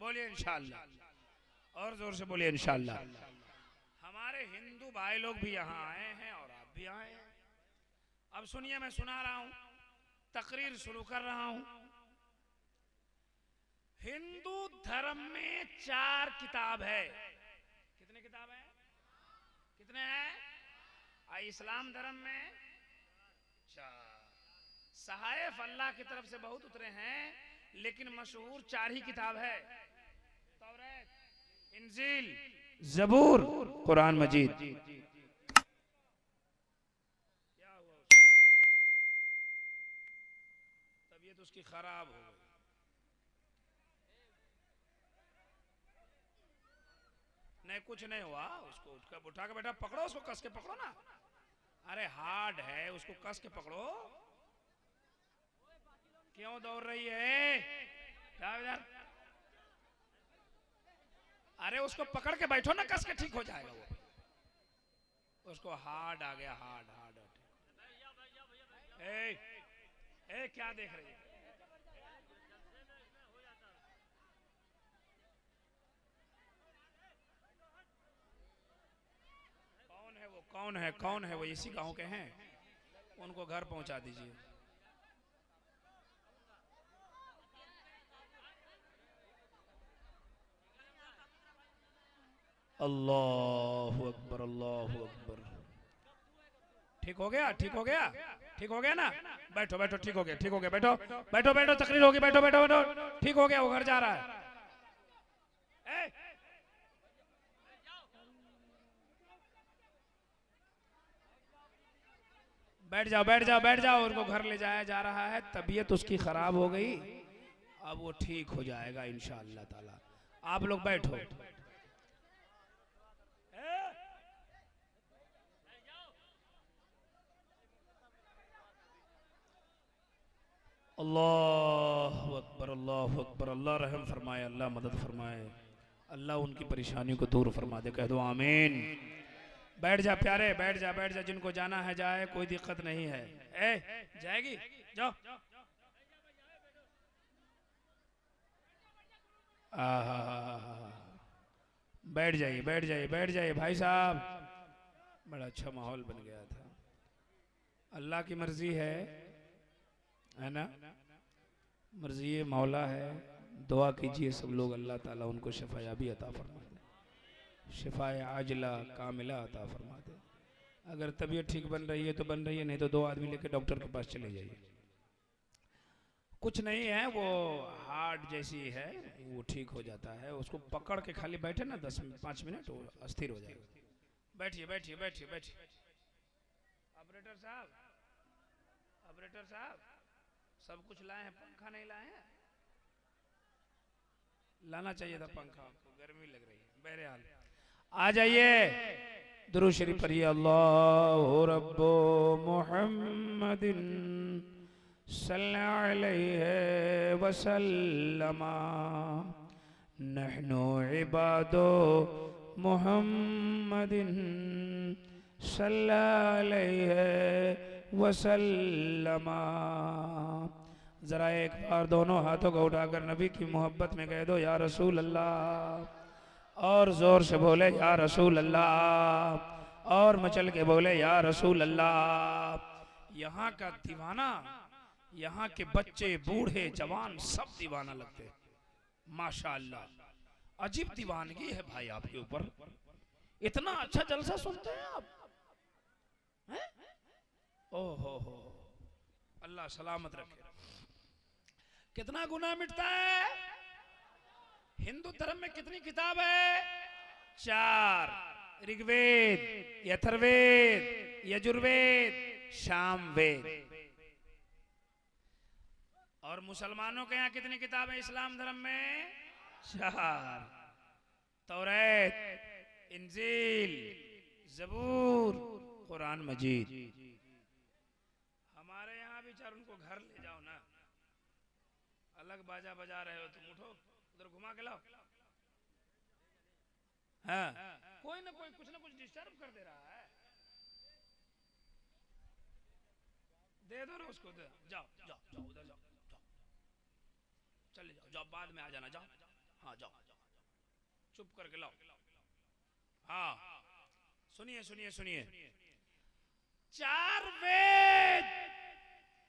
बोलिए इंशाअल्लाह, और जोर से बोलिए इंशाअल्लाह। हमारे हिंदू भाई लोग भी यहाँ आए हैं और आप भी आए हैं। अब सुनिए, मैं सुना रहा हूं, तकरीर शुरू कर रहा हूं। हिंदू धर्म में 4 किताब है। कितने किताब है? कितने हैं? इस्लाम धर्म में 4। सहायफ अल्लाह की तरफ से बहुत उतरे हैं, लेकिन मशहूर 4 ही किताब है। तौरात, इंजील, जबूर, कुरान मजीद। क्या हुआ? तबीयत उसकी खराब हो गई। नहीं, कुछ नहीं हुआ उसको। उठा के बेटा पकड़ो उसको, कस के पकड़ो ना। अरे हार्ड है, उसको कस के पकड़ो। क्यों दौड़ रही है? इधर। अरे उसको पकड़ के बैठो ना, कस के, ठीक हो जाएगा वो। उसको हार्ड आ गया, हार्ड हार्ड। ए, ए क्या देख रही है? कौन है वो? कौन है? कौन है वो? इसी गांव के हैं? उनको घर पहुंचा दीजिए। अल्लाहु अकबर, अल्लाहु अकबर। ठीक हो गया? ठीक हो गया? ठीक हो गया ना? बैठो बैठो, ठीक हो गया, ठीक हो गया, बैठो बैठो बैठो, तकरीर होगी, बैठो बैठो बैठो, ठीक हो गया, वो घर जा रहा है। ए? बैठ जाओ बैठ जाओ बैठ जाओ, उनको घर ले जाया जा रहा है। तबीयत उसकी खराब हो गई, अब वो ठीक हो जाएगा इंशाअल्लाह ताला। आप लोग बैठो। अल्लाह अकबर, अल्लाह अकबर। अल्लाह रहम फरमाए, अल्लाह मदद फरमाए, अल्लाह उनकी परेशानी को दूर फरमा दे। कह दो आमीन। बैठ जा प्यारे, बैठ जा बैठ जा, जिनको जाना है जाए, कोई दिक्कत नहीं है। जाएगी? जाओ। बैठ जाइए बैठ जाइए बैठ जाइए भाई साहब। बड़ा अच्छा माहौल बन गया था। अल्लाह की मर्जी है ना? मर्जी मौला है। दुआ कीजिए सब लोग, अल्लाह ताला उनको शफायाबी अता फरमा दे, शिफाए आजला कामिला अता फरमा दे। अगर तबीयत ठीक बन रही है तो बन रही है, नहीं तो 2 आदमी लेके डॉक्टर के पास चले जाइए। कुछ नहीं है, वो हार्ट जैसी है, वो ठीक हो जाता है। उसको पकड़ के खाली बैठे ना 5 मिनट, वो अस्थिर हो जाएगा। बैठिए बैठिए बैठिए बैठिए। ऑपरेटर साहब, ऑपरेटर साहब, सब कुछ लाए हैं, पंखा नहीं लाए हैं? लाना चाहिए था पंखा, आपको गर्मी लग रही है। बहरहाल आ जाइए, दुरूद शरीफ पढ़िए। अल्लाहु रब्बो मुहम्मदिन सल्लल्लाहु अलैहि वसल्लम, नहनु इबादो मुहम्मदिन सल्लल्लाहु अलैहि वसल्लम। जरा एक बार दोनों हाथों को उठाकर नबी की मोहब्बत में कह दो या रसूल अल्लाह, और जोर से बोले या रसूल अल्लाह, और मचल के बोले या रसूल अल्लाह। यहाँ का दीवाना, यहाँ के बच्चे बूढ़े जवान सब दीवाना लगते हैं। माशाअल्लाह, अजीब दीवानगी है भाई आपके ऊपर। इतना अच्छा जलसा सुनते हैं आप, हैं? ओहो, अल्लाह सलामत रखे। कितना गुनाह मिटता है? हिंदू धर्म में कितनी किताब है? 4। ऋग्वेद, यथर्वेद, यजुर्वेद, सामवेद। और मुसलमानों के यहाँ कितनी किताबें इस्लाम धर्म में? 4। तौरात, इंजील, जबूर, कुरान मजीद। हमारे यहाँ भी 4। उनको घर ले जाओ ना, अलग बाजा बजा रहे हो तुम, उठो उधर घुमा के लाओ। हाँ, कोई ना कोई कुछ ना कुछ डिस्टर्ब कर दे रहा है। दे दो ना उसको, दे। जाओ जाओ जाओ, उधर जाओ, जाओ चले जाओ, जाओ बाद में आ जाना, जाओ। हाँ जाओ। चुप करके लाओ। हाँ सुनिए सुनिए सुनिए, 4 वेद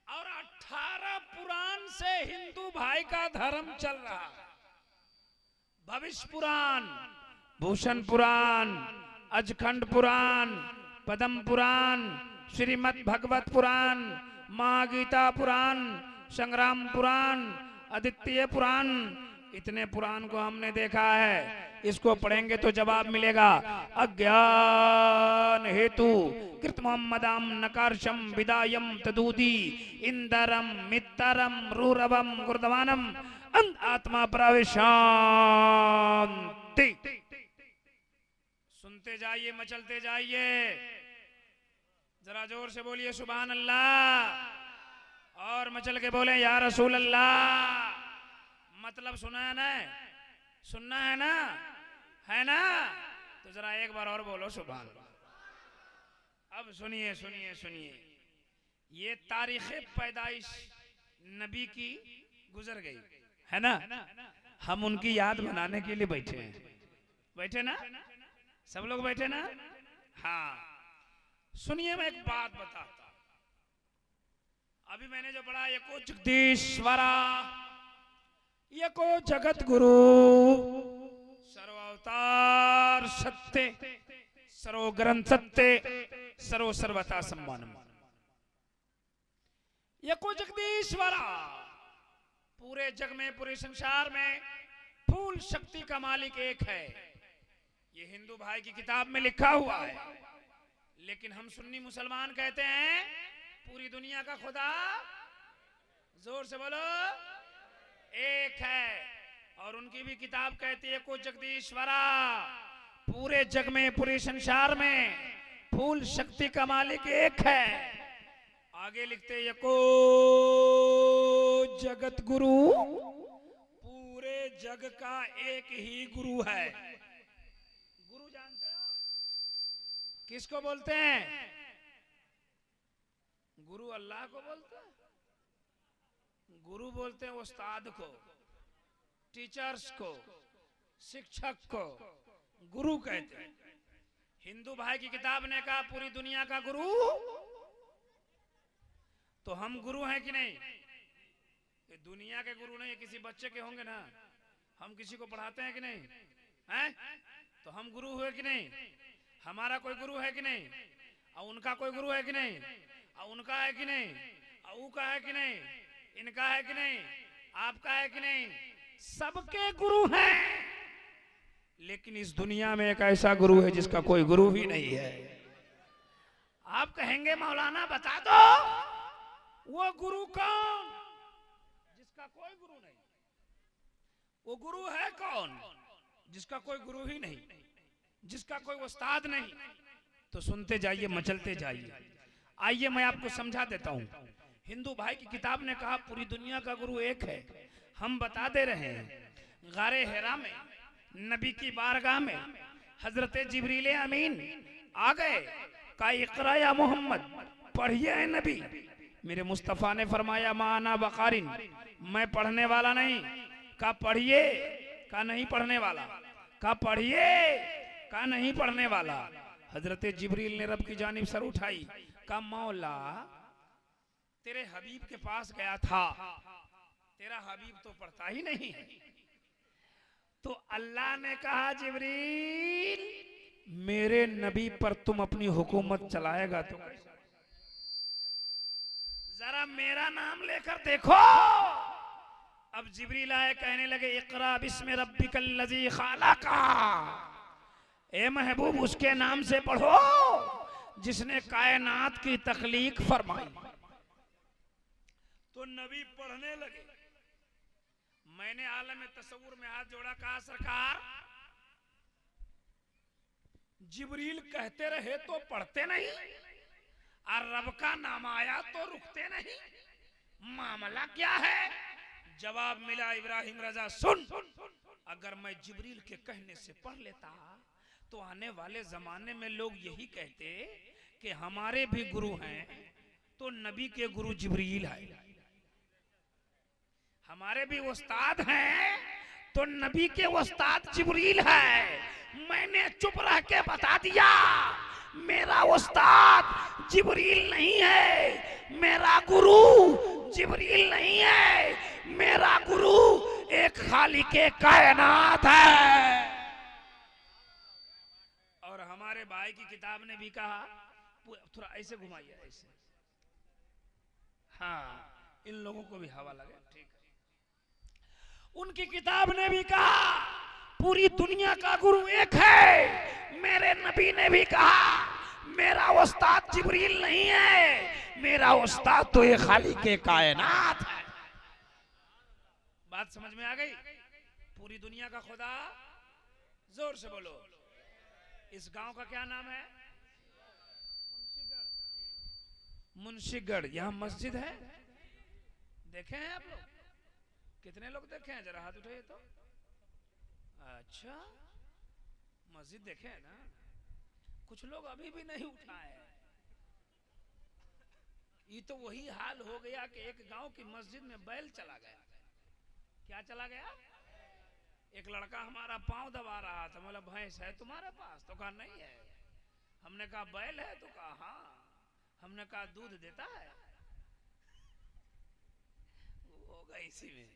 और 18 पुराण से हिंदू भाई का धर्म चल रहा है। भविष्य पुराण, भूषण पुराण, अजखंड पुराण, पद्म पुराण, श्रीमद् भगवत पुराण, महागीता पुराण, संग्राम पुराण, आदित्य पुराण, इतने पुराण को हमने देखा है। इसको पढ़ेंगे तो जवाब मिलेगा। अज्ञान हेतु कृत मोहम्मदम नकारशम विदायम तदूदी इंदरम मित्तरम रूरवम गुरुदवानम आत्मा प्रवेशांति। सुनते जाइए, मचलते जाइए, जरा जोर से बोलिए सुभान अल्लाह, और मचल के बोले या रसूल अल्लाह। मतलब सुना है ना, सुनना है ना, है ना? तो जरा एक बार और बोलो सुभान अल्लाह। अब सुनिए सुनिए सुनिए, ये तारीख पैदाइश नबी की गुजर गई है ना, हम उनकी याद बनाने के लिए बैठे हैं। बैठे ना, सब लोग बैठे ना? हाँ सुनिए, मैं एक बात बताता। अभी मैंने जो पढ़ा, एको जगदीश्वरा, एको जगत गुरु, सर्वावतार सत्य, सर्व ग्रंथ सत्य, सर्व सर्वता सम्मान। एको जगदीश्वरा, पूरे जग में, पूरे संसार में फूल शक्ति का मालिक एक है। ये हिंदू भाई की किताब में लिखा हुआ है, लेकिन हम सुन्नी मुसलमान कहते हैं पूरी दुनिया का खुदा, जोर से बोलो, एक है। और उनकी भी किताब कहती है को जगदीश्वरा, पूरे जग में, पूरे संसार में फूल शक्ति का मालिक एक है। आगे लिखते हैं को जगत गुरु, पूरे जग का एक ही गुरु है। गुरु जानते हो किसको बोलते हैं? गुरु अल्लाह को बोलते हैं। गुरु बोलते हैं उस्ताद को, टीचर्स को, शिक्षक को गुरु कहते हैं। हिंदू भाई की किताब ने कहा पूरी दुनिया का गुरु, तो हम गुरु हैं कि नहीं? ये दुनिया के गुरु नहीं, किसी बच्चे के होंगे ना। हम किसी को पढ़ाते हैं कि नहीं? हैं? तो हम गुरु हुए कि नहीं? हमारा कोई गुरु है कि नहीं? और उनका कोई गुरु है कि नहीं? और उनका है कि नहीं? और उनका है कि नहीं? इनका है कि नहीं? आपका है कि नहीं? सबके गुरु हैं, लेकिन इस दुनिया में एक ऐसा गुरु है जिसका कोई गुरु ही नहीं है। आप कहेंगे मौलाना बता दो वो गुरु कौन जिसका कोई गुरु नहीं? वो गुरु है कौन जिसका कोई गुरु ही नहीं, जिसका कोई उस्ताद नहीं? तो सुनते जाइए, मचलते जाइए। आइए मैं आपको समझा देता हूँ। हिंदू भाई की किताब ने कहा पूरी दुनिया का गुरु एक है। हम बता दे रहे हैं, गारे हिरा में नबी की बारगाह में हजरत जिब्रील अमीन आ गए। कहा इकरा या मोहम्मद, पढ़िए है नबी। मेरे मुस्तफ़ा ने फरमाया माना बकारिन, मैं पढ़ने वाला नहीं। कहा पढ़िए, कहा नहीं पढ़ने वाला। कहा पढ़िए, कहा नहीं पढ़ने वाला। हजरत जिब्रील ने रब की जानिब सर उठाई, कहा मौला तेरे हबीब के पास गया था, तेरा हबीब तो पढ़ता ही नहीं है। तो अल्लाह ने कहा जिब्रील मेरे नबी पर तुम अपनी हुकूमत चलाएगा तो जरा मेरा नाम लेकर देखो। अब जिब्रील आए, कहने लगे इकरा बिस्मि रब्बिकल लज़ी खालका, ए महबूब उसके नाम से पढ़ो जिसने कायनात की तख्लीक फरमाई। तो नबी पढ़ने लगे। मैंने आलम तसव्वुर में हाथ जोड़ा, कहा सरकार जिब्रील कहते रहे तो पढ़ते नहीं, और रब का नाम आया तो रुकते नहीं, मामला क्या है? जवाब मिला इब्राहिम रजा सुन, अगर मैं जिब्रील के कहने से पढ़ लेता तो आने वाले जमाने में लोग यही कहते कि हमारे भी गुरु हैं तो नबी के गुरु जिब्रील है, हमारे भी उस्ताद हैं तो नबी के उस्ताद जिब्रील है। मैंने चुप रह के बता दिया मेरा उस्ताद जिब्रील नहीं है, मेरा गुरु जिब्रील नहीं है, मेरा गुरु एक खालिके कायनात है। और हमारे भाई की किताब ने भी कहा, थोड़ा ऐसे घुमाइए ऐसे, हाँ इन लोगों को भी हवा लगे, ठीक है। उनकी किताब ने भी कहा पूरी दुनिया का गुरु एक है। मेरे नबी ने भी कहा मेरा उस्ताद जिब्रील नहीं है, मेरा उस्ताद तो ये खालिके कायनात है। बात समझ में आ गई? पूरी दुनिया का खुदा, जोर से बोलो। इस गांव का क्या नाम है? मुंशीगढ़। यहाँ मस्जिद है, देखे हैं आप लोग? कितने लोग देखे हैं? जरा हाथ उठाइए तो। अच्छा, मस्जिद देखे हैं ना? कुछ लोग अभी भी नहीं उठाए। ये तो वही हाल हो गया कि एक गांव की मस्जिद में बैल चला गया। क्या चला गया? एक लड़का हमारा पांव दबा रहा था, बोला भैंस है तुम्हारे पास? तो कहा नहीं है। हमने कहा बैल है? तो कहा हाँ। हमने कहा दूध देता है? होगा इसी में।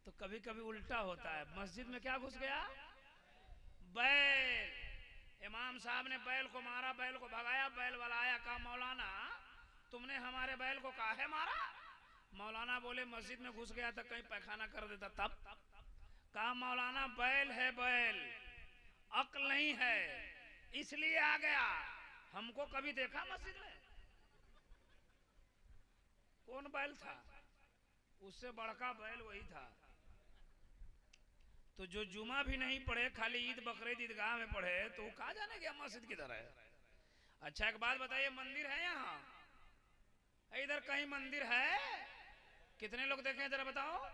तो कभी कभी उल्टा होता है। मस्जिद में क्या घुस गया? बैल। इमाम साहब ने बैल को मारा, बैल को भगाया। बैल वाला आया, कहा मौलाना तुमने हमारे बैल को काहे मारा? मौलाना बोले मस्जिद में घुस गया था, कहीं पैखाना कर देता तब। कहा मौलाना बैल है, बैल अक्ल नहीं है इसलिए आ गया। हमको कभी देखा मस्जिद में? कौन बैल था? उससे बड़का बैल वही था। तो जो जुमा भी नहीं पढ़े, खाली ईद बकरीद ईदगाह में पढ़े, तो वो कहा जाने गया मस्जिद किधर है? अच्छा एक बात बताइए, मंदिर है यहाँ? इधर कहीं मंदिर है? कितने लोग देखे हैं जरा बताओ?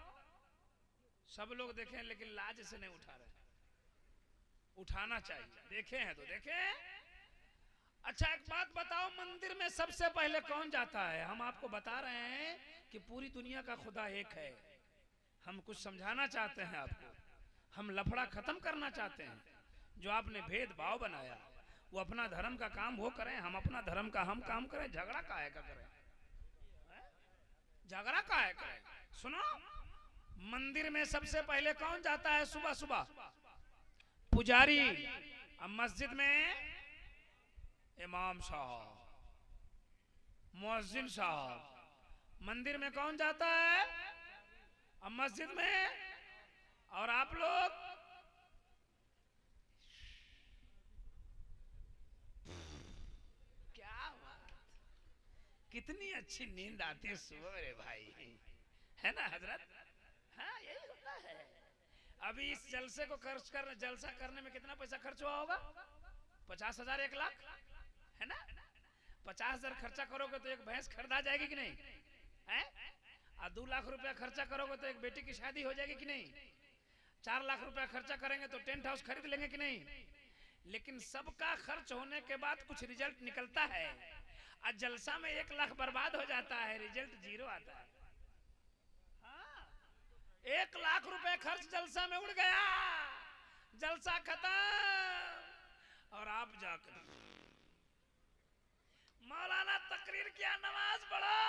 सब लोग देखे, लेकिन लाज से नहीं उठा रहे। उठाना चाहिए। देखे हैं तो देखे। अच्छा एक बात बताओ, मंदिर में सबसे पहले कौन जाता है? हम आपको बता रहे हैं कि पूरी दुनिया का खुदा एक है। हम कुछ समझाना चाहते हैं आपको, हम लफड़ा खत्म करना चाहते हैं। जो आपने भेदभाव बनाया, वो अपना धर्म का काम वो करें, हम अपना धर्म का हम काम करें। झगड़ा काहे का करें? झगड़ा काहे करें? सुनो, मंदिर में सबसे पहले कौन जाता है? सुबह सुबह पुजारी। अब मस्जिद में इमाम साहब, मुअज्जिन साहब। मंदिर में कौन जाता है? अब मस्जिद में। और आप लोग क्या बात, कितनी अच्छी नींद आती है सुबह मेरे भाई, है ना हजरत? हाँ यही होता है। अभी इस जलसे को जलसा करने में कितना पैसा खर्च हुआ होगा? 50,000 1 लाख, है ना? 50,000 खर्चा करोगे तो एक भैंस खरीदा जाएगी कि नहीं? है? और 2 लाख रुपया खर्चा करोगे तो एक बेटी की शादी हो जाएगी कि नहीं? 4 लाख रुपया खर्चा करेंगे तो टेंट हाउस खरीद लेंगे कि नहीं? लेकिन सबका खर्च होने के बाद कुछ रिजल्ट निकलता है। और जलसा में 1 लाख बर्बाद हो जाता है, रिजल्ट 0 आता है। 1 लाख रुपए खर्च जलसा में उड़ गया, जलसा खत्म। और आप जाकर मौलाना तकरीर किया, नमाज पढ़ो,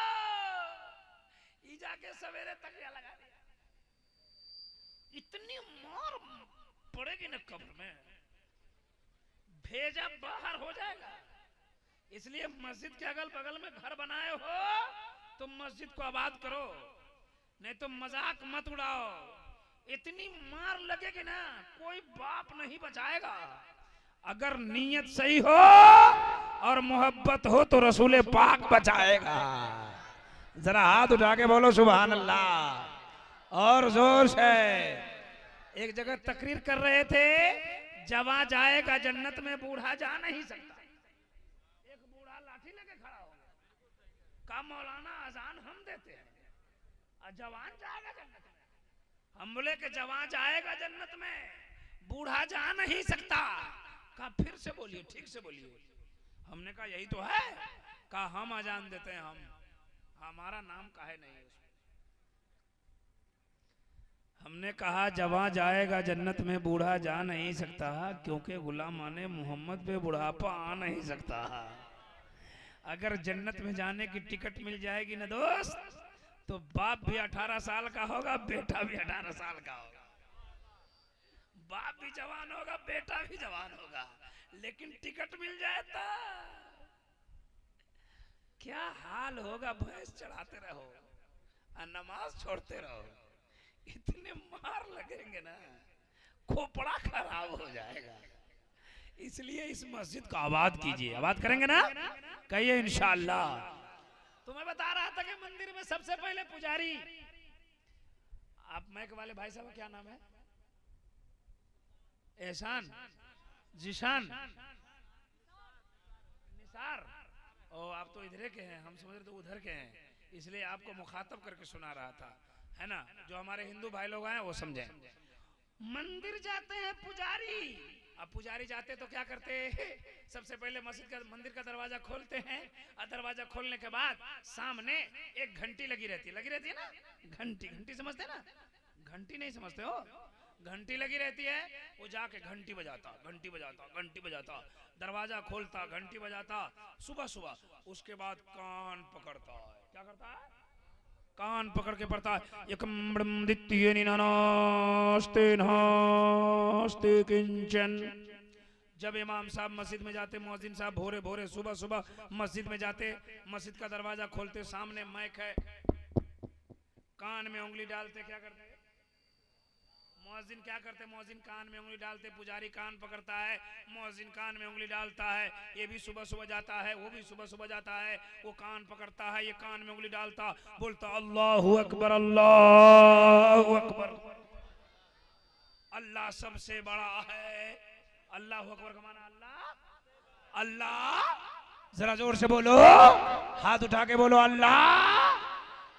ये जाके सवेरे तकिया लगा दिया। इतनी मार पड़ेगी ना कब्र में, भेजा बाहर हो जाएगा। इसलिए मस्जिद के अगल बगल में घर बनाए हो तो मस्जिद को आबाद करो, नहीं तो मजाक मत उड़ाओ। इतनी मार लगेगी ना, कोई बाप नहीं बचाएगा। अगर नीयत सही हो और मोहब्बत हो तो रसूल पाक बचाएगा। जरा हाथ उठा के बोलो सुभान अल्लाह और जोर से। एक जगह तकरीर कर रहे थे, जवां जाएगा जन्नत में, बूढ़ा जा नहीं सकता। एक बूढ़ा लाठी लेके खड़ा हो गया, कहा मौलाना अजान हम देते हैं, जवान जाएगा जन्नत में। हम बोले कि जवान जाएगा जन्नत में, बूढ़ा जा नहीं सकता। कहा फिर से बोलिए, ठीक से बोलिए। हमने कहा यही तो है। कहा हम अजान देते हैं, हम, हमारा नाम काहे नहीं है उसमें। हमने कहा जवां जाएगा जन्नत में बूढ़ा जा नहीं सकता, क्योंकि गुलामाने मोहम्मद पे बुढ़ापा आ नहीं सकता। अगर जन्नत में जाने की टिकट मिल जाएगी ना दोस्त, तो बाप भी 18 साल का होगा, बेटा भी 18 साल का होगा। बाप भी जवान होगा, बेटा भी जवान होगा, लेकिन टिकट मिल जाए तो क्या हाल होगा। भैंस चढ़ाते रहो और नमाज छोड़ते रहो, इतने मार लगेंगे ना, खोपड़ा खराब हो जाएगा। इसलिए इस मस्जिद को आबाद कीजिए। आबाद करेंगे ना, कहिए इंशाअल्लाह। तो मैं बता रहा था कि मंदिर में सबसे पहले पुजारी, आप मैक वाले भाई साहब क्या नाम है? एहसान, जिशान, निसार। ओ आप तो इधर के हैं, हम समझ रहे तो उधर के हैं, इसलिए आपको मुखातब करके सुना रहा था, है ना। जो हमारे हिंदू भाई लोग हैं वो समझें। मंदिर जाते हैं पुजारी, अब पुजारी जाते तो क्या करते हैं? सबसे पहले मस्जिद का मंदिर का दरवाजा खोलते हैं, और दरवाजा खोलने के बाद सामने एक घंटी लगी रहती है ना। घंटी, घंटी समझते हैं ना? घंटी नहीं समझते हो? घंटी लगी रहती है, वो जाके घंटी बजाता, घंटी बजाता, घंटी बजाता, दरवाजा खोलता, घंटी बजाता, सुबह सुबह। उसके बाद कान पकड़ता है, क्या करता है? कान पकड़ के पढ़ता है, एकम ब्रह्म द्वितीय निनास्ते नास्ते किंचन। जब इमाम साहब मस्जिद में जाते, मुअज्जिन साहब भोरे भोरे सुबह सुबह मस्जिद में जाते, मस्जिद का दरवाजा खोलते, सामने माइक है, कान में उंगली डालते, क्या करते? मुअज्जिन क्या करते? मुअज्जिन कान में उंगली डालते, पुजारी कान पकड़ता है, मुअज्जिन कान में उंगली डालता है। ये भी सुबह सुबह जाता है, वो भी सुबह सुबह जाता है, वो कान पकड़ता है, ये कान में उंगली डालता, बोलता अल्लाहु अकबर, अल्लाहु अकबर, अल्लाह सबसे बड़ा है। अल्लाहु अकबर का माना अल्लाह, अल्लाह जरा जोर से बोलो, हाथ उठा के बोलो, अल्लाह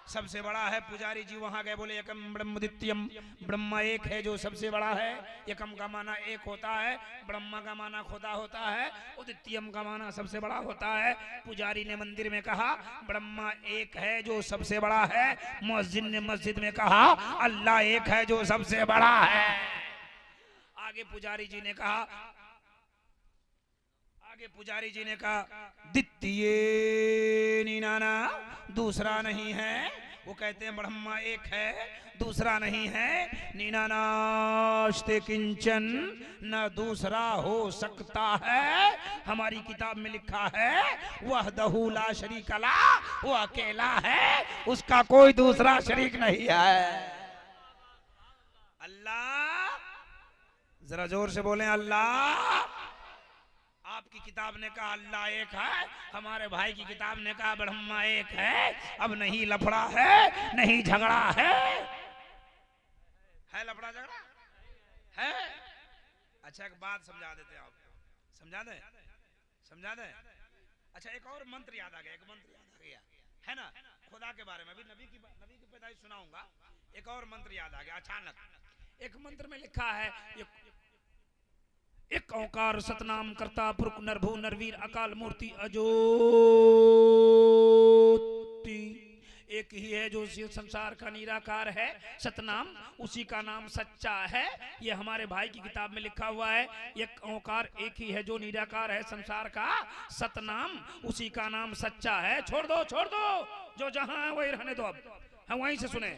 सबसे बड़ा है। पुजारी जी वहां गए, बोले एकम ब्रह्म द्वितीयम, ब्रह्मा एक है जो सबसे बड़ा है। एकम का माना एक होता है, ब्रह्मा का माना खुदा होता है, द्वितीयम का माना सबसे बड़ा होता है। पुजारी ने मंदिर में कहा ब्रह्मा एक है जो सबसे बड़ा है, मुअज्जिन ने मस्जिद में कहा अल्लाह एक है जो सबसे बड़ा है। आगे पुजारी जी ने कहा, पुजारी जी ने कहा द्वितीय निनाना, दूसरा नहीं है। वो कहते हैं ब्रह्मा एक है, दूसरा नहीं है। नीनानास्ते किंचन, न दूसरा हो सकता है। हमारी किताब में लिखा है वहदहू ला शरीक ला, वो अकेला है, उसका कोई दूसरा शरीक नहीं है। अल्लाह, जरा जोर से बोलें अल्लाह। आपकी किताब ने कहा अल्लाह एक है, हमारे भाई की किताब ने कहा ब्रह्मा एक है। अब नहीं लफड़ा है, नहीं झगड़ा है लफड़ा झगड़ा है? अच्छा एक बात समझा देते हैं आपको, समझा दें, समझा दें। अच्छा एक और मंत्र याद आ गया, एक मंत्र याद आ गया, है ना, खुदा के बारे में। अभी नबी की पैदाइश सुनाऊंगा, एक और मंत्र याद आ गया अचानक। एक मंत्र में लिखा है एक ओंकार सतनाम करता पुरख नरभु नरवीर अकाल मूर्ति अजोति। एक ही है जो संसार का निराकार है, सतनाम, उसी का नाम सच्चा है। ये हमारे भाई की किताब में लिखा हुआ है। एक ओंकार एक ही है जो निराकार है, संसार का सतनाम, उसी का नाम सच्चा है। छोड़ दो, छोड़ दो, जो जहां है वही रहने दो, अब हम वहीं से सुने,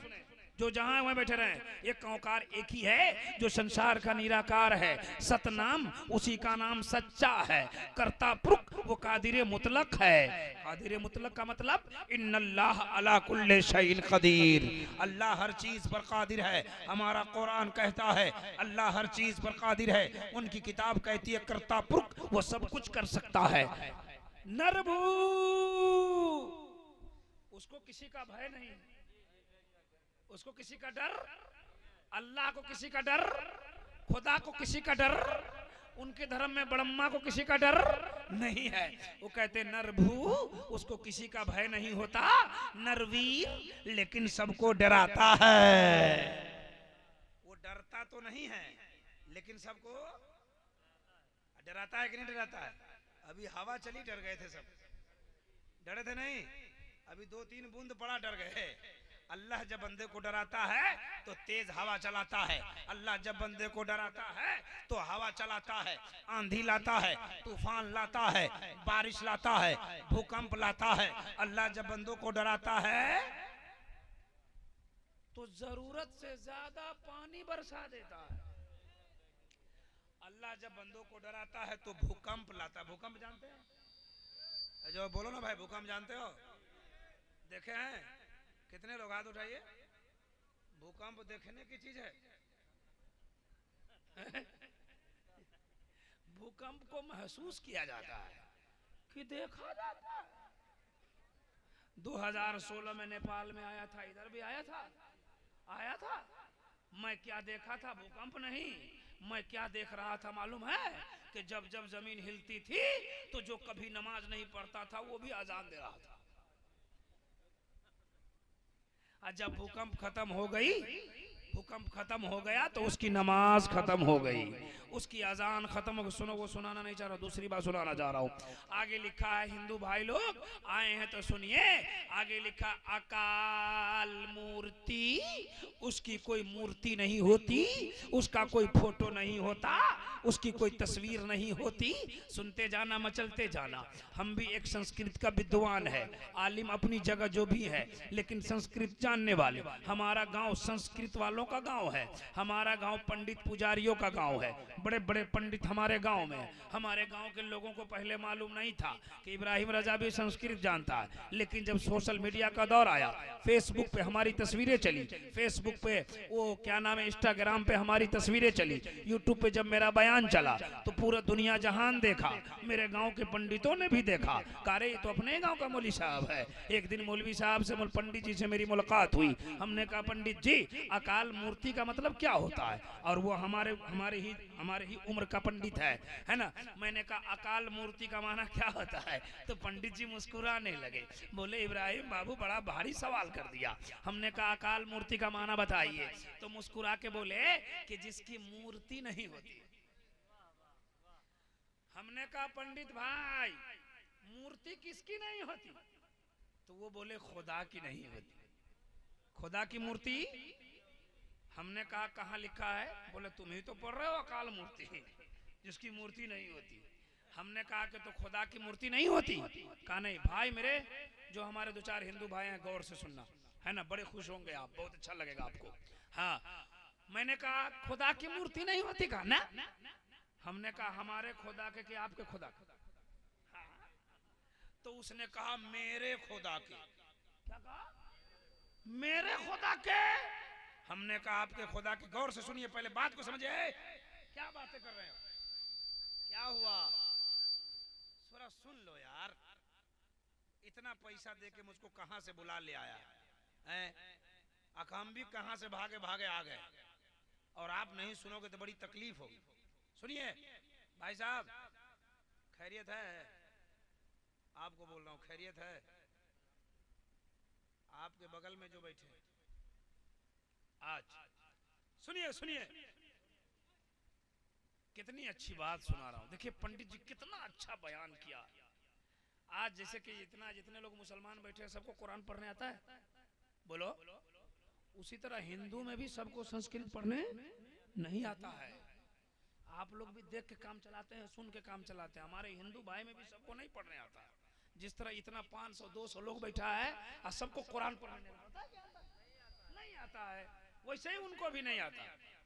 जो जहां है वहीं बैठे रहे। एक ओंकार एक ही है जो संसार का निराकार है, सतनाम, उसी का नाम सच्चा है। कर्ता पुरख वो कादिर मुतलक है। कादिर मुतलक का मतलब इन्नल्लाह अला कुल्ले शैइन कदीर, अल्लाह हर चीज पर कादिर है। हमारा कुरान कहता है अल्लाह हर चीज पर कादिर है, उनकी किताब कहती है कर्ता पुरख वो सब कुछ कर सकता है। नरभू, उसको किसी का भय नहीं, उसको किसी का डर, अल्लाह को किसी का डर, खुदा को किसी का डर, उनके धर्म में ब्रह्मा को किसी का डर नहीं है। वो कहते नरभू, उसको किसी का भय नहीं होता, नरवीर लेकिन सबको डराता है। वो डरता तो नहीं है लेकिन सबको डराता है कि नहीं डराता है? अभी हवा चली डर गए थे सब, डरे थे नहीं? अभी 2-3 बूंद पड़ा डर गए, अल्लाह जब बंदे को डराता है तो तेज हवा चलाता है। अल्लाह जब बंदे को डराता है तो हवा चलाता है, आंधी लाता है, तूफान लाता है, बारिश लाता है, भूकंप लाता है। अल्लाह जब बंदों को डराता है तो जरूरत से ज्यादा पानी बरसा देता है। अल्लाह जब बंदों को डराता है तो भूकंप लाता है। भूकंप जानते हैं? जो बोलो ना भाई, भूकंप जानते हो? देखे हैं? कितने लोग हाथ उठाइए। भूकंप देखने की चीज है। भूकंप को महसूस किया जाता है कि देखा जाता है। 2016 में नेपाल में आया था, इधर भी आया था। मैं क्या देखा था? भूकंप नहीं, मैं क्या देख रहा था मालूम है? कि जब जब जमीन हिलती थी तो जो कभी नमाज नहीं पढ़ता था वो भी अजान दे रहा था। और जब भूकंप खत्म हो गया तो उसकी नमाज खत्म हो गई, उसकी अजान खत्म हो गई। सुनो, वो सुनाना नहीं चाह रहा, दूसरी बात सुनाना चाह रहा हूँ। आगे लिखा है, हिंदू भाई लोग आए हैं तो सुनिए। आगे लिखा, अकाल मूर्ति, उसकी कोई मूर्ति नहीं होती, उसका कोई फोटो नहीं होता, उसकी कोई तस्वीर नहीं होती। सुनते जाना, मचलते जाना। हम भी एक संस्कृत का विद्वान है, आलिम अपनी जगह जो भी है, लेकिन संस्कृत जानने वाले। हमारा गांव संस्कृत वालों का गांव है। हमारा गांव पंडित पुजारियों का गांव है। बड़े बड़े पंडित हमारे गांव में। हमारे गांव के लोगों को पहले मालूम नहीं था कि इब्राहिम रजा भी संस्कृत जानता है, लेकिन जब सोशल मीडिया का दौर आया, फेसबुक पे हमारी तस्वीरें चली, फेसबुक पे वो क्या नाम है, इंस्टाग्राम पे हमारी तस्वीरें चली, यूट्यूब पे जब मेरा बयान चला तो पूरा दुनिया जहान देखा। मेरे गांव के पंडितों ने भी देखा, अरे तो अपने गांव का मौलवी साहब है। एक दिन मौलवी साहब से, पंडित जी से मेरी मुलाकात हुई। हमने कहा, पंडित जी अकाल मूर्ति का मतलब क्या होता है? और वो हमारे ही उम्र का पंडित है ना। मैंने कहा अकाल मूर्ति का माना क्या होता है? तो पंडित जी मुस्कुराने लगे, बोले इब्राहिम बाबू बड़ा भारी सवाल कर दिया। हमने कहा अकाल मूर्ति का माना बताइए। तो मुस्कुरा के बोले कि जिसकी मूर्ति नहीं होती। हमने कहा पंडित भाई मूर्ति किसकी नहीं होती? तो वो बोले खुदा की नहीं होती। खुदा की मूर्ति? हमने कहा कहाँ लिखा है? बोले तुम ही तो पढ़ रहे हो अकाल मूर्ति, जिसकी मूर्ति नहीं होती। हमने कहा कि तो खुदा की मूर्ति नहीं होती? कहा नहीं। भाई मेरे, जो हमारे दो चार हिंदू भाई हैं, गौर से सुनना है ना, बड़े खुश होंगे आप, बहुत अच्छा लगेगा आपको। हाँ, मैंने कहा खुदा की मूर्ति नहीं होती? कहा ना। हमने कहा हमारे खुदा के कि आपके खुदा के? तो उसने कहा मेरे खुदा के। क्या कहा? मेरे खुदा के। हमने कहा आपके खुदा के। गौर से सुनिए, पहले बात को समझिए। क्या बातें कर रहे हो? क्या हुआ? थोड़ा सुन लो यार। इतना पैसा देके मुझको कहां से बुला ले आया है? हम भी कहां से भागे भागे आ गए, और आप नहीं सुनोगे तो बड़ी तकलीफ होगी। सुनिए भाई साहब, खैरियत है? आपको बोल रहा हूं, खैरियत है? आपके बगल में जो बैठे आज, सुनिए कितनी अच्छी बात सुना रहा हूं। देखिए पंडित जी कितना अच्छा बयान किया। आज जैसे कि जितने लोग मुसलमान बैठे हैं सबको कुरान पढ़ने आता है, बोलो। उसी तरह हिंदू में भी सबको संस्कृत पढ़ने नहीं आता है। आप लोग भी देख के काम चलाते हैं, सुन के काम चलाते हैं। हमारे हिंदू भाई में भी सबको नहीं पढ़ने आता है। जिस तरह इतना 500-200 लोग बैठा है और सबको कुरान पढ़ने नहीं आता है, वैसे ही उनको भी नहीं आता।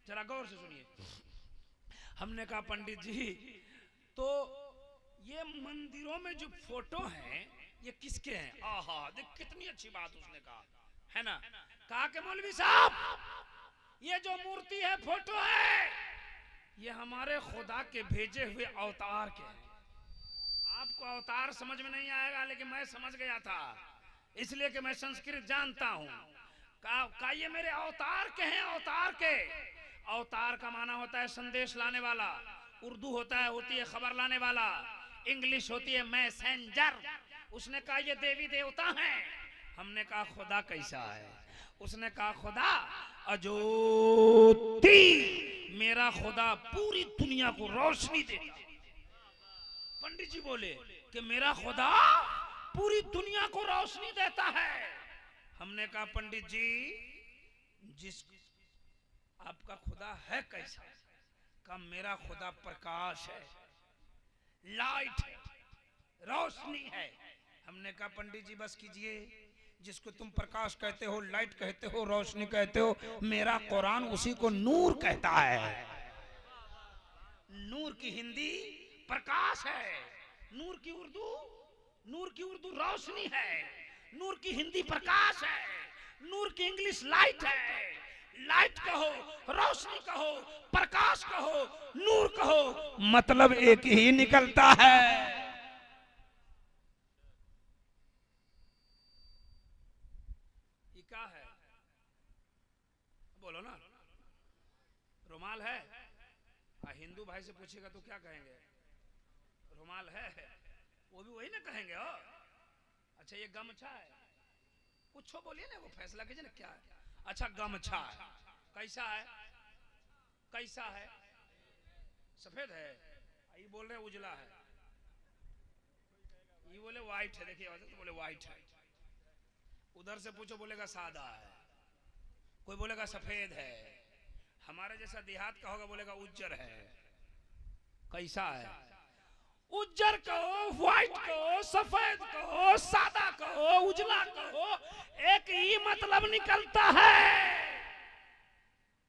जरा गौर से सुनिए। हमने कहा पंडित जी, तो ये मंदिरों में जो फोटो हैं ये किसके हैं? आहा, देख कितनी अच्छी बात उसने कहा, है ना। कहा कि मौलवी साहब ये जो मूर्ति है, फोटो है, ये हमारे खुदा के भेजे हुए अवतार के हैं। आपको अवतार समझ में नहीं आएगा, लेकिन मैं समझ गया था, इसलिए कि मैं संस्कृत जानता हूँ। कहा ये मेरे अवतार के हैं, अवतार के। अवतार का माना होता है संदेश लाने वाला, उर्दू होती है खबर लाने वाला, इंग्लिश होती है मैसेंजर। उसने कहा ये देवी देवता हैं। हमने कहा खुदा कैसा है? उसने कहा खुदा अज्योति, मेरा खुदा पूरी दुनिया को रोशनी देता। पंडित जी बोले कि मेरा खुदा पूरी दुनिया को रोशनी देता है। हमने कहा पंडित जी जिस आपका खुदा है कैसा? का मेरा खुदा प्रकाश है, लाइट है, रोशनी है। हमने कहा पंडित जी बस कीजिए, जिसको तुम प्रकाश कहते हो, लाइट कहते हो, रोशनी कहते हो, मेरा कुरान उसी को नूर कहता है। नूर की हिंदी प्रकाश है, नूर की उर्दू रोशनी है, नूर की हिंदी प्रकाश है, नूर की इंग्लिश लाइट है। लाइट कहो, रोशनी कहो, प्रकाश कहो, नूर कहो, मतलब एक ही निकलता है। ये क्या है? बोलो ना। रुमाल है? हिंदू भाई से पूछेगा तो क्या कहेंगे? रुमाल है, वो भी वही ना कहेंगे। हो अच्छा ये गमछा है, कुछ बोलिए ना, वो फैसला कीजिए ना क्या है। अच्छा गमछा है, कैसा है? कैसा है? सफेद है। ये बोल रहे उजला है, ये बोले व्हाइट है। देखिए तो बोले व्हाइट है। उधर से पूछो बोलेगा सादा है, कोई बोलेगा सफेद है। हमारे जैसा देहात का होगा बोलेगा उज्जर है। कैसा है? उज्जर कहो, व्हाइट कहो, सफेद कहो, सादा कहो, उजला कहो, एक ही मतलब निकलता है।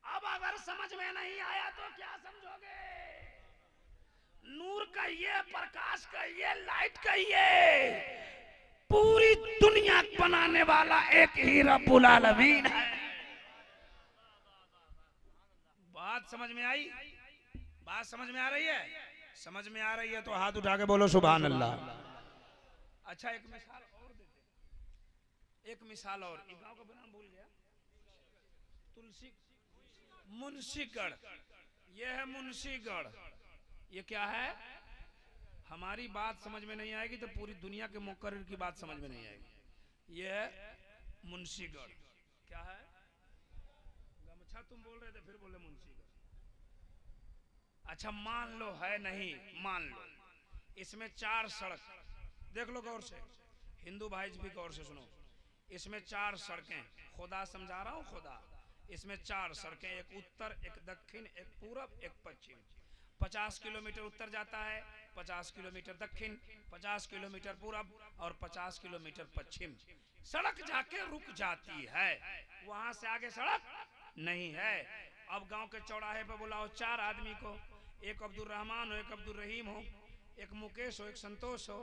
अब अगर समझ में नहीं आया तो क्या समझोगे? नूर कहिए, प्रकाश कहिए, लाइट कहिए, पूरी दुनिया बनाने वाला एक ही रब्बुल आलमीन है। बात समझ में आई? बात समझ में आ रही है? समझ में आ रही है तो हाथ उठा के बोलो सुभान अल्लाह। अच्छा एक मिसाल और देते, एक मिसाल और। इस गांव का नाम भूल गया, तुलसी, मुंशीगढ़। ये है मुंशीगढ़। ये क्या है? हमारी बात समझ में नहीं आएगी तो पूरी दुनिया के मुकर्रिर की बात समझ में नहीं आएगी। ये है मुंशीगढ़। क्या है? गमछा तुम बोल रहे थे, फिर बोले मुंशीगढ़। अच्छा मान लो है नहीं, मान लो इसमें 4 सड़क, देख लो गौर से, हिंदू भाई भी गौर से सुनो। इसमें 4 सड़कें, खुदा समझा रहा हूं, खुदा। इसमें 4 सड़कें, एक उत्तर, एक दक्षिण, एक पूरब, एक पश्चिम। 50 किलोमीटर उत्तर जाता है, 50 किलोमीटर दक्षिण, 50 किलोमीटर पूरब और 50 किलोमीटर पश्चिम। सड़क जाके रुक जाती है, वहां से आगे सड़क नहीं है। अब गांव के चौराहे पर बुलाओ 4 आदमी को, एक अब्दुल रहमान हो, एक अब्दुल रहीम हो, एक मुकेश हो, एक संतोष हो,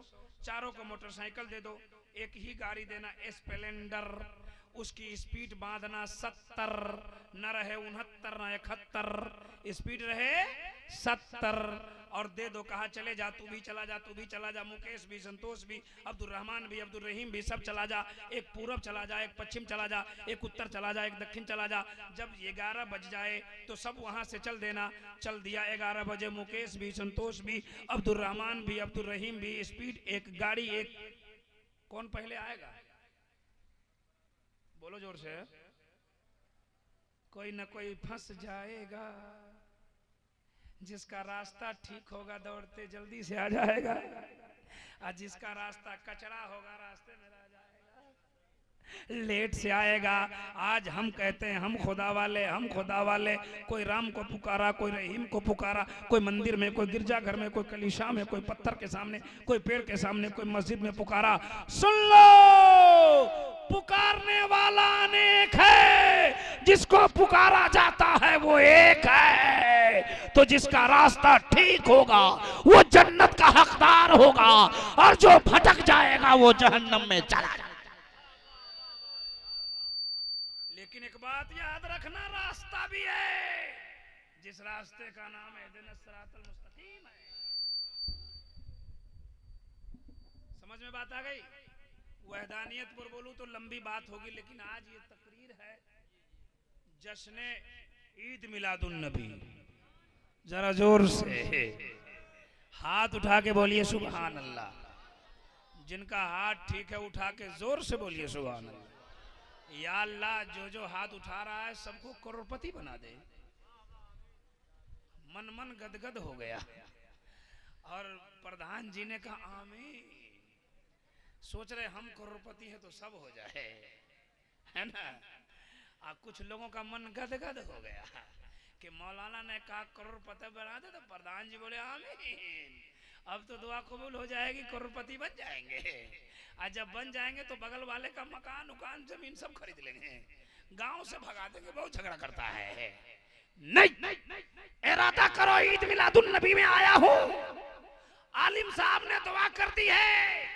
चारों को मोटरसाइकिल दे दो। एक ही गाड़ी देना स्प्लेंडर, उसकी स्पीड बांधना 70, न रहे 69 न 71, स्पीड रहे 70 और दे दो। कहा चले जा, तू भी चला जा, तू भी चला जा, मुकेश भी, संतोष भी, अब्दुल रहमान भी, अब्दुल रहीम भी, सब चला जा। एक पूरब चला जा, एक पश्चिम चला जा, एक उत्तर चला जा, एक दक्षिण चला जा। जब 11 बज जाए तो सब वहां से चल देना। चल दिया 11 बजे, मुकेश भी, संतोष भी, अब्दुल रहमान भी, अब्दुल रहीम भी, स्पीड एक गाड़ी एक। कौन पहले आएगा? बोलो जोर से। कोई न कोई फंस जाएगा, जिसका रास्ता ठीक होगा दौड़ते जल्दी से आ जाएगा, और जिसका रास्ता कचरा होगा रास्ते में रह जाएगा, लेट से आएगा। आज हम कहते हैं हम खुदा वाले, हम खुदा वाले। कोई राम को पुकारा, कोई रहीम को पुकारा, कोई मंदिर में, कोई गिरजाघर में, कोई कलीसिया में, कोई पत्थर के सामने, कोई पेड़ के सामने, कोई मस्जिद में पुकारा। सुन लो, पुकारने वाला अनेक है, जिसको पुकारा जाता है वो एक है। तो जिसका रास्ता ठीक होगा वो जन्नत का हकदार होगा, और जो भटक जाएगा वो जहन्नम में चला जाएगा। लेकिन एक बात याद रखना, रास्ता भी है, जिस रास्ते का नाम इहदिनस सिरातल मुस्तकीम है। समझ में बात आ गई? वहदानियत पर बोलूं तो लंबी बात होगी, लेकिन आज ये तकरीर है जश्न ईद मिलादुन नबी। जरा जोर से हाथ उठा के बोलिए सुभान अल्लाह। जिनका हाथ ठीक है उठा के जोर से बोलिए सुभान अल्लाह। या अल्लाह, जो जो हाथ उठा रहा है सबको करोड़पति बना दे। मन मन गदगद हो गया, और प्रधान जी ने कहा आमीन। सोच रहे हम करोड़पति हैं तो सब हो जाए। है ना। कुछ लोगों का मन गदगद हो गया कि मौलाना ने कहा करोड़पति बना दे, तो प्रधान जी बोले आमीन, अब तो दुआ कबूल हो जाएगी, करोड़पति बन जाएंगे। आज जब बन जाएंगे तो बगल वाले का मकान उकान जमीन सब खरीद लेंगे, गांव से भगा देंगे, बहुत झगड़ा करता है। नहीं, इरादा करो ईद मिलादुन नबी में आया हूँ, आलिम साहब ने दुआ कर दी है,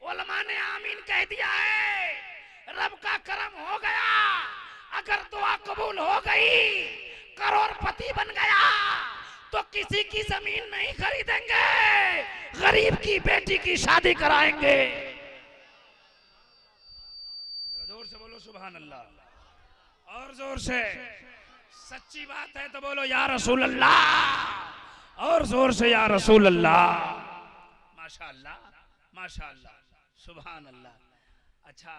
उलमा ने आमीन कह दिया है, रब का करम हो गया, अगर दुआ कबूल हो गई, करोड़पति बन गया, तो किसी की जमीन नहीं खरीदेंगे, गरीब की बेटी की शादी कराएंगे। जोर से बोलो सुभान अल्लाह, और जोर से। सच्ची बात है तो बोलो या रसूल अल्लाह, और जोर से या रसूल अल्लाह। माशाअल्लाह माशाअल्लाह, सुभान अल्लाह। अच्छा,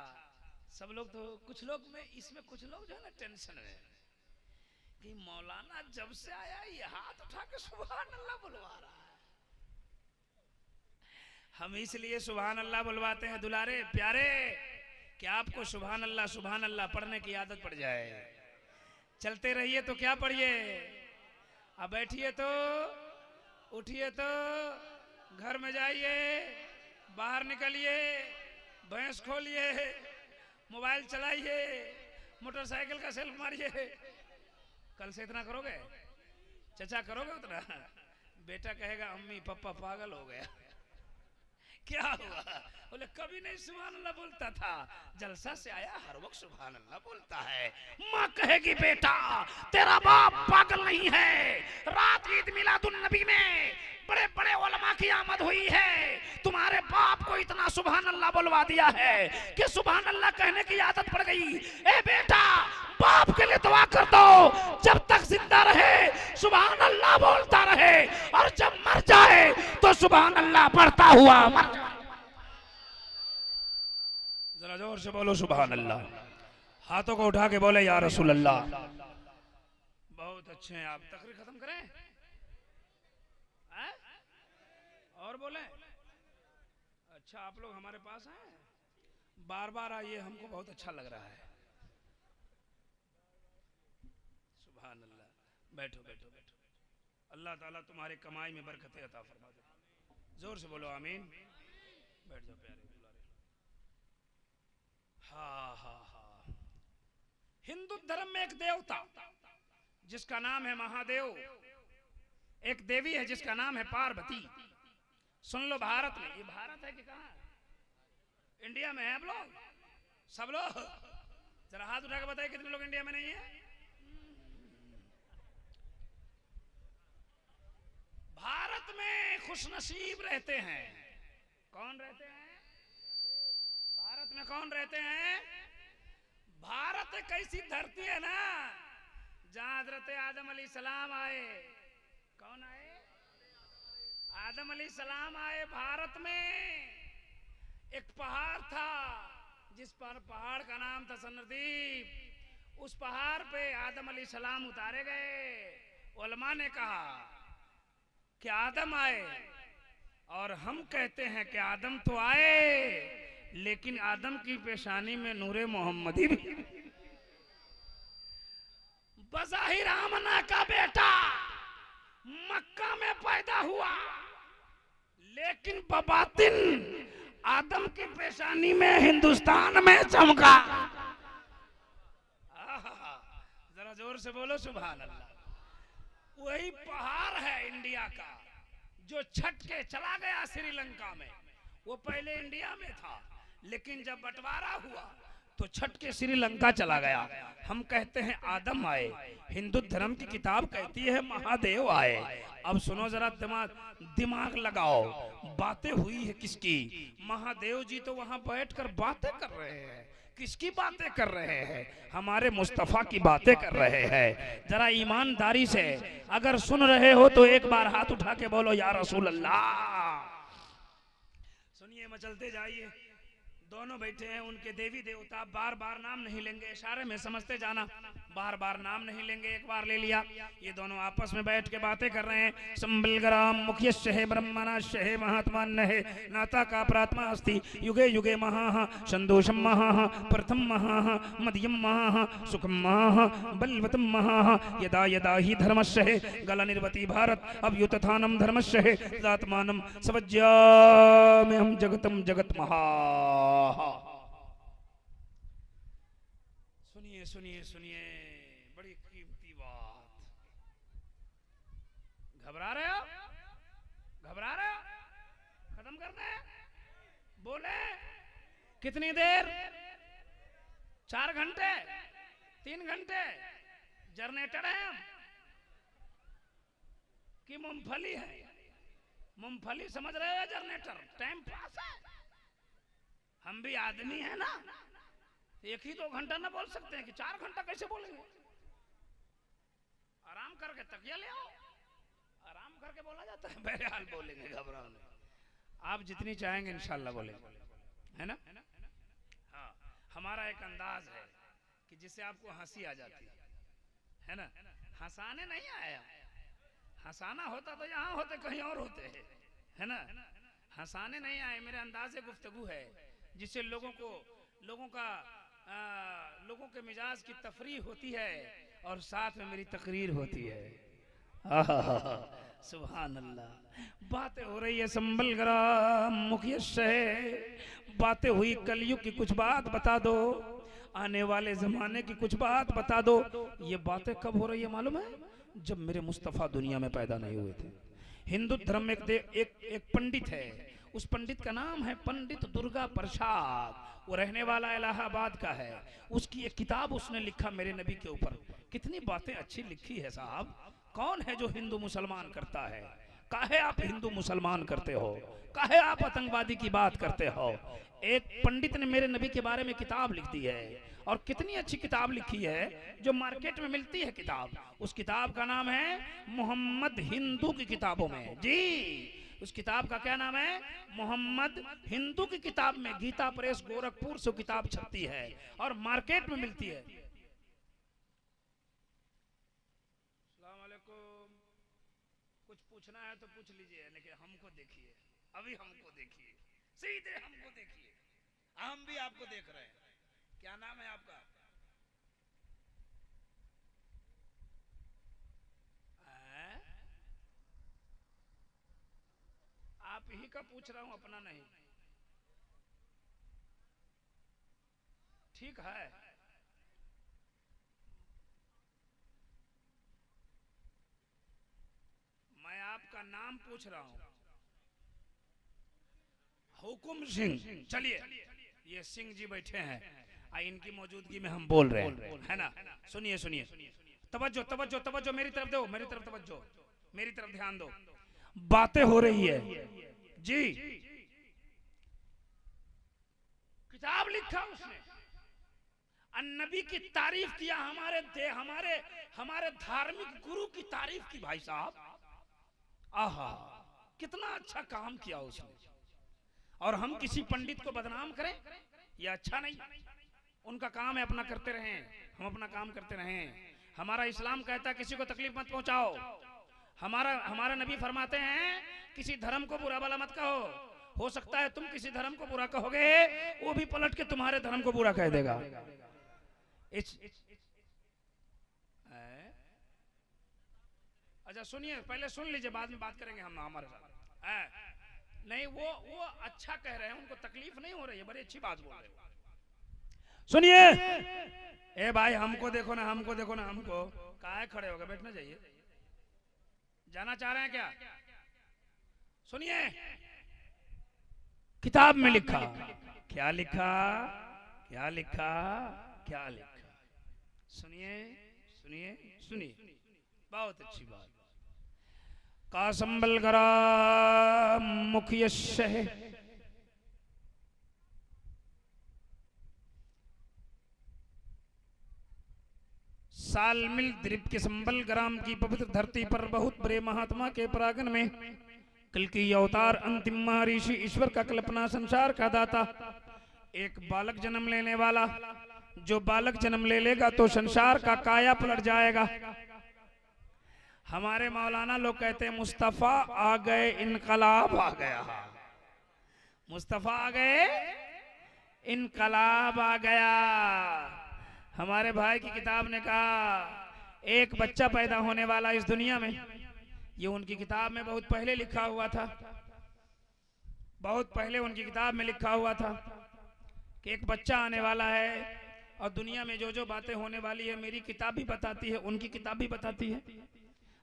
सब लोग तो, कुछ लोग में इसमें कुछ लोग जो है ना टेंशन में कि मौलाना जब से आया ये हाथ उठा के सुभान अल्लाह बुलवा रहा है। हम इसलिए सुभान अल्लाह बुलवाते हैं दुलारे प्यारे कि आपको सुभान अल्लाह पढ़ने की आदत पड़ जाए। चलते रहिए तो क्या पढ़िए, अब बैठिए तो, उठिए तो, घर में जाइए, बाहर निकलिए, भैंस खोलिए, मोबाइल चलाइए, मोटरसाइकिल का सेल्फ मारिए। कल से इतना करोगे, चचा करोगे उतना, बेटा कहेगा अम्मी पापा पागल हो गया। क्या हुआ? बोले कभी नहीं सुभान अल्लाह बोलता था, जलसा से आया हर वक्त सुभान अल्लाह बोलता है। माँ कहेगी बेटा तेरा बाप पागल नहीं है, रात ईद मिलादुन नबी में बड़े बड़े उलमा की आमद हुई है, तुम्हारे बाप को इतना सुभान अल्लाह बुलवा दिया है कि सुभान अल्लाह कहने की आदत पड़ गई। ए बेटा बाप के लिए दुआ कर दो, जब तक जिंदा रहे सुभान अल्लाह बोलता रहे, और जब मर जाए तो सुभान अल्लाह पढ़ता हुआ मर जाए। जरा जोर से बोलो सुभान अल्लाह, हाथों को उठा के बोले या रसूल अल्लाह। बहुत अच्छे हैं आप, तकरीर खत्म करें और बोले। अच्छा आप लोग हमारे पास हैं, बार बार आइए, हमको बहुत अच्छा लग रहा है। सुभान अल्लाह, बैठो बैठो बैठो, अल्लाह ताला तुम्हारी कमाई में बरकत अता फरमा दे। जोर से बोलो आमीन। बैठ जाओ प्यारे दुलारे। हाँ हाँ हाँ, हिंदू धर्म में एक देवता जिसका नाम है महादेव, एक देवी है जिसका नाम है पार्वती। सुन लो, भारत में, ये भारत है कि कहाँ? इंडिया में है आप लोग सब लोग? जरा हाथ उठा के बताइए कितने लोग इंडिया में नहीं है। भारत में खुशनसीब रहते हैं। कौन रहते हैं भारत में? कौन रहते हैं? भारत एक ऐसी धरती है ना जहां हजरत आदम अलैहिस्सलाम आए। कौन आए? आदम अलैहिस्सलाम आए। भारत में एक पहाड़ था, जिस पर पहाड़ का नाम था सनरदीप। उस पहाड़ पे आदम अलैहिस्सलाम उतारे गए। उलमा ने कहा कि आदम आए, और हम कहते हैं कि आदम तो आए, लेकिन आदम की पेशानी में नूरे मोहम्मदी भी। बज़ाहिर आमना का बेटा मक्का में पैदा हुआ, लेकिन बबातिन आदम की पेशानी में हिंदुस्तान में चमका। जरा जोर से बोलो सुभान अल्लाह। वही पहाड़ है इंडिया का जो छट के चला गया श्रीलंका में। वो पहले इंडिया में था, लेकिन जब बंटवारा हुआ तो छट के श्रीलंका चला गया। हम कहते हैं आदम आए, हिंदू धर्म की किताब कहती है महादेव आए। अब सुनो जरा, दिमाग लगाओ, बातें हुई है किसकी? महादेव जी तो वहां बैठकर बातें कर रहे हैं। किसकी बातें कर रहे हैं? हमारे मुस्तफा की बातें कर रहे हैं। जरा ईमानदारी से अगर सुन रहे हो तो एक बार हाथ उठा के बोलो या रसूल अल्लाह। सुनिए, मचलते जाइए, दोनों बैठे हैं, उनके देवी देवता बार बार नाम नहीं लेंगे, इशारे में समझते जाना, बार बार नाम नहीं लेंगे, एक बार ले लिया। ये दोनों आपस में बैठ के बातें कर रहे हैं। संबल ग्राम मुख्यस्य है ब्रह्मणास्य है महात्मान्य है नाता का प्रात्मा अस्ति युगे युगे महा संदोषम महा प्रथम महा मध्यम महा सुखम महा बलवतम महा यदा यदा ही धर्मस्य है गला निर्वती भारत अभ्युत्थानम धर्मस्य है तदात्मानं सवज्यामि हम जगतम जगत महा। सुनिए सुनिए सुनिए, बड़ी कीमती बात। घबरा रहे हो? घबरा रहे हो? खत्म करना है? बोले कितनी देर? 4 घंटे? 3 घंटे? जनरेटर है हम कि मूंगफली है? मूंगफली समझ रहे हो? जनरेटर टाइम पास है। हम भी आदमी है ना, 1-2 घंटा ना बोल सकते हैं कि 4 घंटा कैसे बोलेंगे? आराम करके तकिया ले आओ, आराम करके बोला जाता है। बहरहाल बोलेंगे, घबराओ नहीं, आप जितनी चाहेंगे इंशाल्लाह बोलेंगे, है ना? हाँ, हमारा एक अंदाज है कि जिससे आपको हंसी आ जाती है ना। हंसाने नहीं आया, हंसाना होता तो यहाँ होते, कहीं और होते, है ना। हंसाने नहीं आए, मेरे अंदाज गुफ्तगू है जिससे लोगों के मिजाज की तफरीह होती है और साथ में मेरी तकरीर होती है। सुभान अल्लाह। बातें हो रही है संबल ग्राम मुख्यस्य है, बातें हुई कलयुग की कुछ बात बता दो, आने वाले जमाने की कुछ बात बता दो। ये बातें कब हो रही है मालूम है? जब मेरे मुस्तफ़ा दुनिया में पैदा नहीं हुए थे। हिंदू धर्म में एक पंडित है, उस पंडित का नाम है पंडित दुर्गा प्रसाद, वो रहने वाला इलाहाबाद का है। उसकी एक किताब उसने लिखा मेरे नबी के ऊपर। कितनी बातें अच्छी लिखी है साहब। कौन है जो हिंदू मुसलमान करता है? काहे आप हिंदू मुसलमान करते हो? काहे आप आतंकवादी की बात करते हो? एक पंडित ने मेरे नबी के बारे में किताब लिख दी है, और कितनी अच्छी किताब लिखी है जो मार्केट में मिलती है किताब। उस किताब का नाम है मोहम्मद हिंदू की किताबों में। जी, उस किताब का क्या नाम है? मोहम्मद हिंदू की किताब में। गीता प्रेस गोरखपुर से किताब छपती है और मार्केट में मिलती है। अस्सलाम वालेकुम। कुछ पूछना है तो पूछ लीजिए, लेकिन हमको देखिए, अभी हमको देखिए, सीधे हमको देखिए, हम भी आपको देख रहे हैं। क्या नाम है आपका? आप ही का पूछ रहा हूं, अपना नहीं। ठीक है, मैं आपका नाम पूछ रहा हूं। हुकुम सिंह। चलिए, ये सिंह जी बैठे हैं, इनकी मौजूदगी में हम बोल रहे हैं, है ना। सुनिए सुनिए, तवज्जो तवज्जो तवज्जो, मेरी तरफ दो, मेरी तरफ तवज्जो, मेरी तरफ ध्यान दो। बातें हो रही है जी। किताब लिखा उसने, अन्नबी की तारीफ किया, हमारे धार्मिक गुरु की तारीफ की। भाई साहब, आहा, कितना अच्छा काम किया उसने। और हम किसी पंडित को बदनाम करें, ये अच्छा नहीं। उनका काम है, अपना करते रहें, हम अपना काम करते रहें। हमारा इस्लाम कहता है किसी को तकलीफ मत पहुंचाओ। हमारा नबी फरमाते हैं किसी धर्म को बुरा भला मत कहो। हो सकता है तुम किसी धर्म को बुरा कहोगे, वो भी पलट के तुम्हारे धर्म को बुरा कह देगा। अच्छा सुनिए, पहले सुन लीजिए, बाद में बात करेंगे हम हमारे साथ। नहीं, वो अच्छा कह रहे हैं, उनको तकलीफ नहीं हो रही है, बड़ी अच्छी बात बोल रहे हैं। सुनिए, ए भाई, हमको देखो ना, हमको देखो ना, हमको काहे खड़े हो गए? बैठना चाहिए। जाना चाह रहे हैं क्या? सुनिए, किताब में लिखा, क्या लिखा, क्या लिखा, क्या लिखा? सुनिए सुनिए सुनिए, बहुत अच्छी बात। का संबल ग्राम मुख्यस्य है, सालमिल द्वीप के संबल ग्राम की पवित्र धरती पर बहुत बड़े महात्मा के परागण में कल की अवतार अंतिम महर्षि ईश्वर का कल्पना संसार का दाता एक बालक जन्म लेने वाला, जो बालक जन्म ले लेगा तो संसार का काया पलट जाएगा। हमारे मौलाना लोग कहते हैं मुस्तफा आ गए इनकलाब आ गया, मुस्तफा आ गए इनकलाब आ गया। हमारे भाई की किताब ने कहा एक बच्चा पैदा होने वाला इस दुनिया में, ये उनकी किताब में बहुत पहले लिखा हुआ था, बहुत पहले उनकी किताब में लिखा हुआ था कि एक बच्चा आने वाला है और दुनिया में जो जो बातें होने वाली है मेरी किताब भी बताती है, उनकी किताब भी बताती है।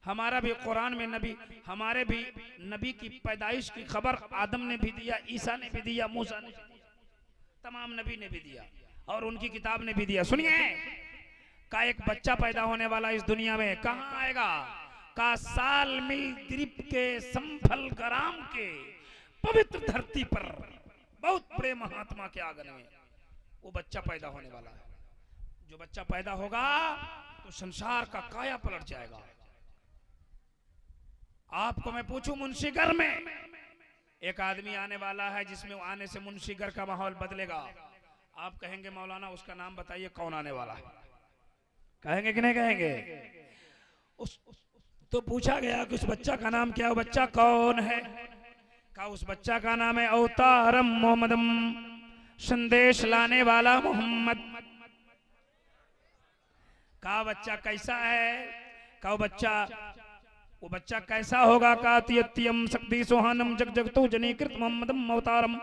हमारा भी कुरान में नबी, हमारे भी नबी की पैदाइश की खबर आदम ने भी दिया, ईसा ने भी दिया, मूसा ने भी दिया, तमाम नबी ने भी दिया और उनकी किताब ने भी दिया। सुनिए, का एक बच्चा पैदा होने वाला इस दुनिया में, कहाँ आएगा? का साल मिल द्वीप के संभल ग्राम के पवित्र धरती पर बहुत बड़े महात्मा के आंगन में वो बच्चा पैदा होने वाला है। जो बच्चा पैदा होगा तो संसार का काया पलट जाएगा। आपको मैं पूछूं, मुंशीगर में एक आदमी आने वाला है जिसमें आने से मुंशीगर का माहौल बदलेगा। आप कहेंगे मौलाना उसका नाम बताइए, कौन आने वाला है? कहेंगे कि नहीं कहेंगे? तो पूछा गया कि उस बच्चा का नाम क्या है, बच्चा कौन है? का उस बच्चा का नाम है अवतारम मोहम्मदम, संदेश लाने वाला मोहम्मद। का बच्चा कैसा है? का वो बच्चा कैसा होगा? का तियत्यम शक्ति सुहानम जग जगतु जनीकृत मोहम्मदम अवतारम।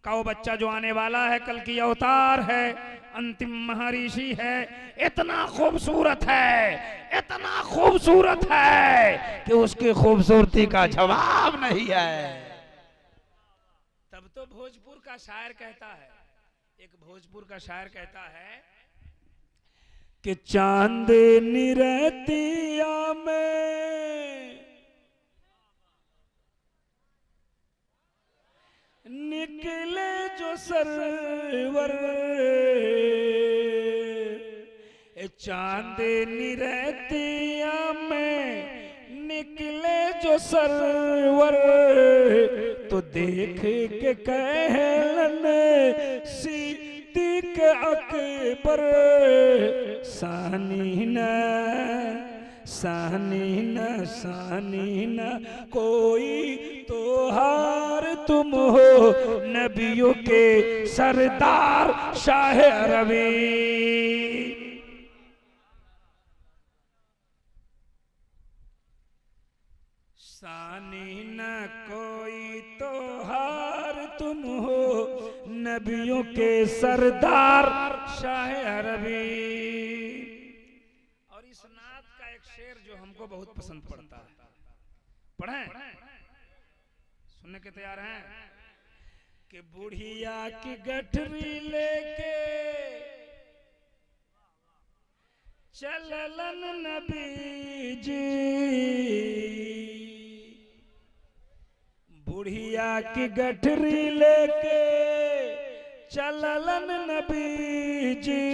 का वो बच्चा जो आने वाला है कल की अवतार है, अंतिम महर्षि है, इतना खूबसूरत है, इतना खूबसूरत है कि उसकी खूबसूरती का जवाब नहीं है। तब तो भोजपुर का शायर कहता है, एक भोजपुर का शायर कहता है कि चांदनी रहतिया में निकले जो सरवर, चांदनी रहतिया में निकले जो सरवर, तो देख के कहलन सिद्दीक अकबर, सानी न सानी न सानी न कोई तो हार तुम हो, नबियों के सरदार शाह अरबी। सानी न कोई तो हार तुम हो, नबियों के सरदार शाह अरबी। और इस नात का एक शेर जो हमको बहुत पसंद पड़ता है, पढ़ें? सुनने के तैयार हैं? कि बुढ़िया की गठरी लेके चललन नबी जी, बुढ़िया की गठरी लेके चललन नबी जी,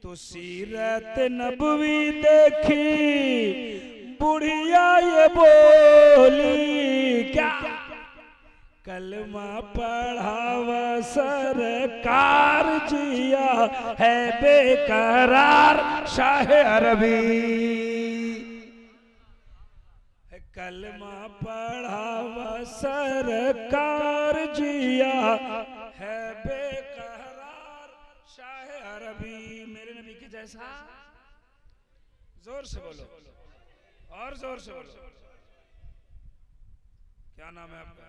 तो सीरत नबवी देखी बुढ़िया ये बोली, क्या कलमा पढ़ावा सरकार, जिया है बेकरार शाह अरबी। कलमा पढ़ावा सरकार, जिया है बेकरार शाह अरबी। मेरे नबी की जैसा जोर से बोलो, और जोर से बोलो। क्या नाम है आपका?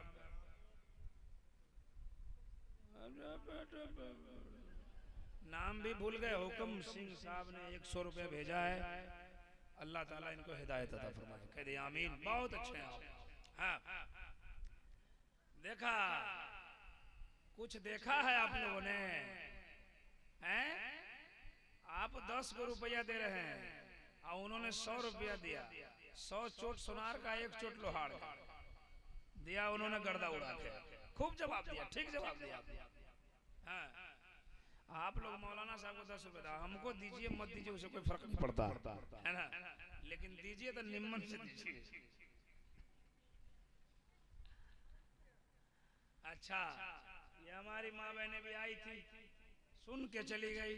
नाम भी भूल गए। हुक्म सिंह साहब ने 100 रुपये भेजा है, अल्लाह ताला इनको हिदायत अता फरमाए। कह दे आमीन। बहुत अच्छे हैं आप। हाँ, देखा, कुछ देखा है आप लोगों ने? हैं? आप 10 को रुपया दे रहे हैं और उन्होंने 100 रुपया दिया। 100 चोट सुनार का, 1 चोट लोहार का दिया उन्होंने, गर्दा उड़ा के। खूब जवाब दिया, ठीक जवाब दिया। हाँ, आप लोग मौलाना साहब को 10 रुपए, हमको दीजिए मत दीजिए उसे कोई फर्क नहीं पड़ता है ना, लेकिन दीजिए तो निम्मन से दीजिए। अच्छा, ये हमारी माँ बहनें भी आई थी, सुन के चली गई।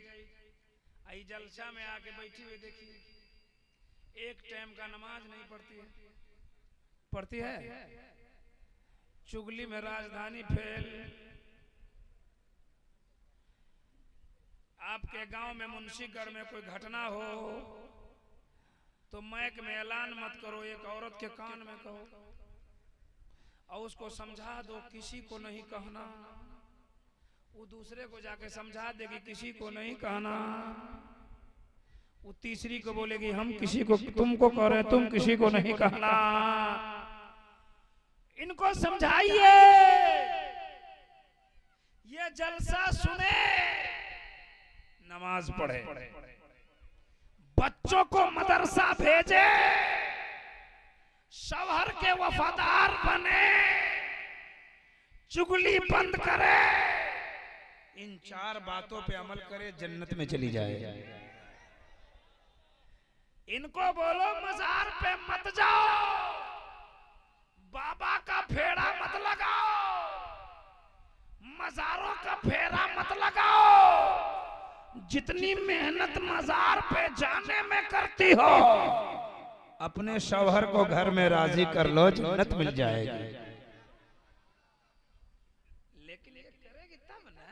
आई जलसा में आके बैठी हुई देखी, एक टाइम का नमाज नहीं पढ़ती है। पढ़ती है? चुगली में राजधानी फेल। आपके गांव में मुंशीगढ़ में कोई घटना हो तो मैक में ऐलान मत करो, एक औरत के कान में कहो और उसको समझा दो किसी को नहीं कहना। वो दूसरे को जाके समझा देगी किसी को नहीं कहना। वो तीसरी को बोलेगी हम किसी को, तुमको कह रहे तुम किसी को नहीं कहना। इनको समझाइए, ये जलसा सुने, नमाज पढ़े, बच्चों को मदरसा भेजे, शौहर के वफादार बने, चुगली बंद करे, इन 4 बातों पे अमल करे, जन्नत में चली जाए। इनको बोलो मजार पे मत जाओ, बाबा का फेरा मत लगाओ, मजारों का फेरा मत लगाओ। जितनी मेहनत मजार पे जाने में करती हो, अपने शौहर को घर में राजी कर लो, जन्नत मिल जाएगी। लेकिन ये करेगी तब ना।